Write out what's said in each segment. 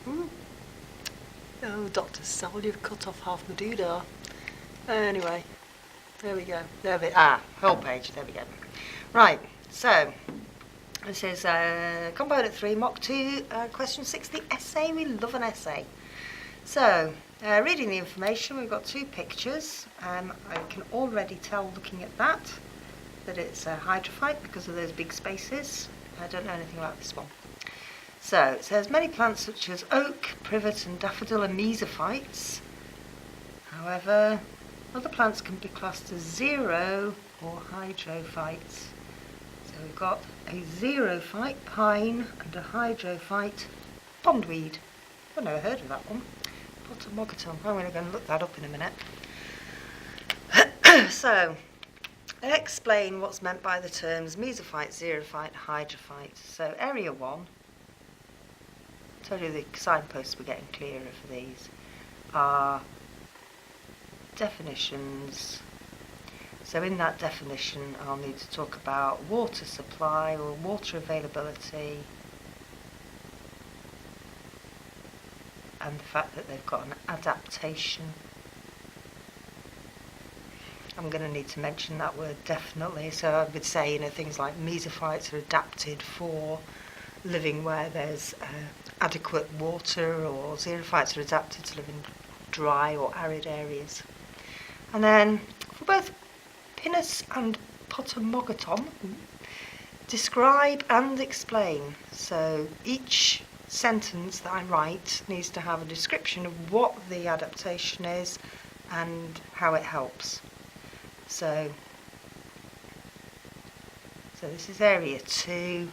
Oh, Dr. Saul, you've cut off half my doodah. Anyway, there we go. Whole page, there we go. Right, so this is Component 3, Mock 2, Question 6, the essay. We love an essay. So, reading the information, we've got two pictures. I can already tell, looking at that it's a hydrophyte because of those big spaces. I don't know anything about this one. So, it says many plants such as oak, privet and daffodil are mesophytes. However, other plants can be classed as xero or hydrophytes. So we've got a xerophyte, pine, and a hydrophyte, pondweed. I've never heard of that one. Potamogatum. I'm going to go and look that up in a minute. So, explain what's meant by the terms mesophyte, xerophyte, hydrophyte. So, area 1. I told you the signposts were getting clearer for these. Are definitions. So in that definition, I'll need to talk about water supply or water availability, and the fact that they've got an adaptation. I'm going to need to mention that word definitely. So I would say, things like mesophytes are adapted for living where there's adequate water, or xerophytes are adapted to live in dry or arid areas. And then for both Pinus and Potamogatum, describe and explain. So each sentence that I write needs to have a description of what the adaptation is and how it helps. So this is area 2,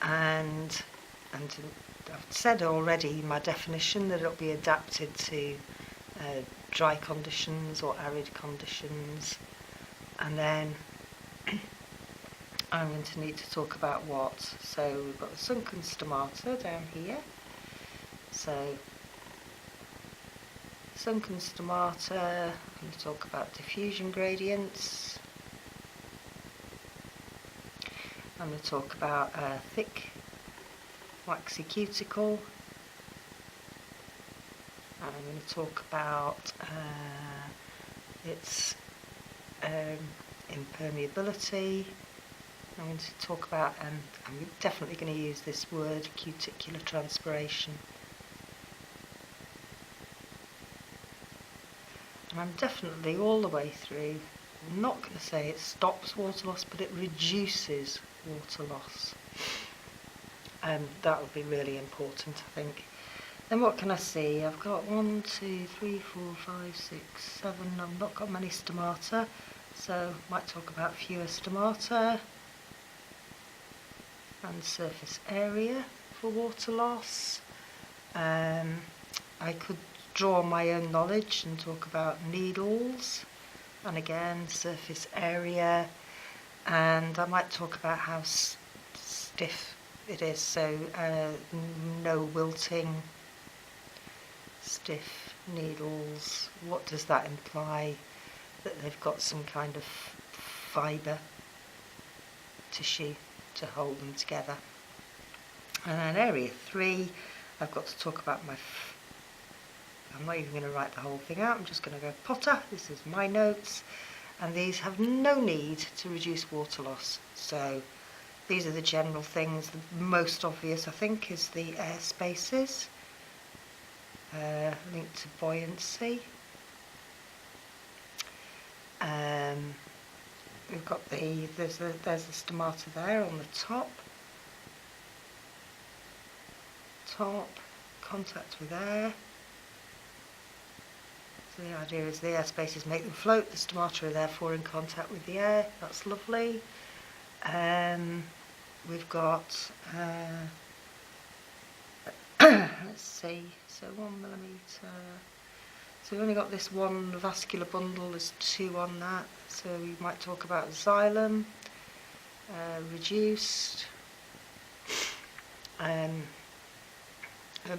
and I've said already in my definition that it'll be adapted to dry conditions or arid conditions. And then I'm going to need to talk about what. So we've got the sunken stomata down here. So sunken stomata, I'm going to talk about diffusion gradients. I'm going to talk about a thick waxy cuticle. And I'm going to talk about its impermeability. I'm going to talk about, and I'm definitely going to use this word, cuticular transpiration. And I'm definitely all the way through, I'm not going to say it stops water loss, but it reduces water loss. And that would be really important, I think. Then what can I see? I've got 1, 2, 3, 4, 5, 6, 7. I've not got many stomata, so might talk about fewer stomata. And surface area for water loss. I could draw on my own knowledge and talk about needles, and again surface area, and I might talk about how stiff it is, so no wilting, stiff needles. What does that imply? That they've got some kind of fibre tissue to hold them together. And then area 3, I've got to talk about I'm not even going to write the whole thing out, I'm just going to go Potter, this is my notes, and these have no need to reduce water loss. So these are the general things. The most obvious, I think, is the air spaces, linked to buoyancy. We've got there's the stomata there on the top, contact with air. So the idea is the air spaces make them float, the stomata are therefore in contact with the air. That's lovely. We've got, let's see, so 1 millimetre. So we've only got this one vascular bundle, there's 2 on that. So we might talk about xylem, reduced,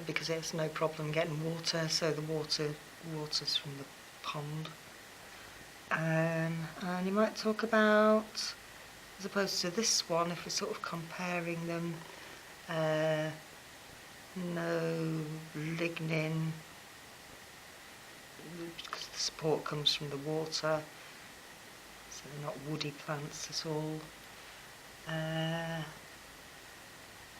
because it's no problem getting water, so the water's from the pond. And you might talk about, as opposed to this one, if we're sort of comparing them, no lignin, because the support comes from the water, so they're not woody plants at all.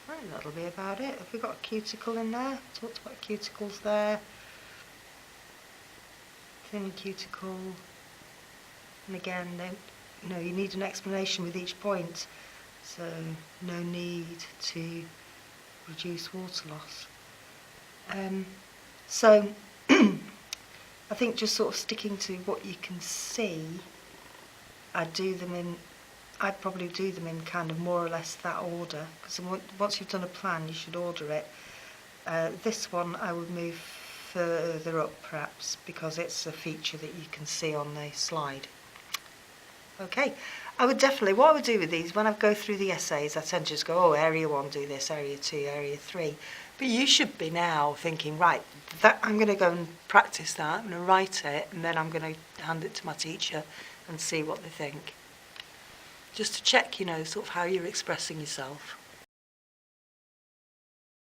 Right, that'll be about it. Have we got a cuticle in there? Talked about cuticles there. Thin cuticle. And again, you need an explanation with each point, so no need to reduce water loss. So I think just sort of sticking to what you can see, I'd probably do them in kind of more or less that order, because once you've done a plan you should order it. This one I would move further up perhaps, because it's a feature that you can see on the slide. Okay, what I would do with these, when I go through the essays, I tend to just go, oh, area 1 do this, area 2, area 3. But you should be now thinking, right, I'm going to go and practice that, I'm going to write it, and then I'm going to hand it to my teacher and see what they think. Just to check, sort of how you're expressing yourself.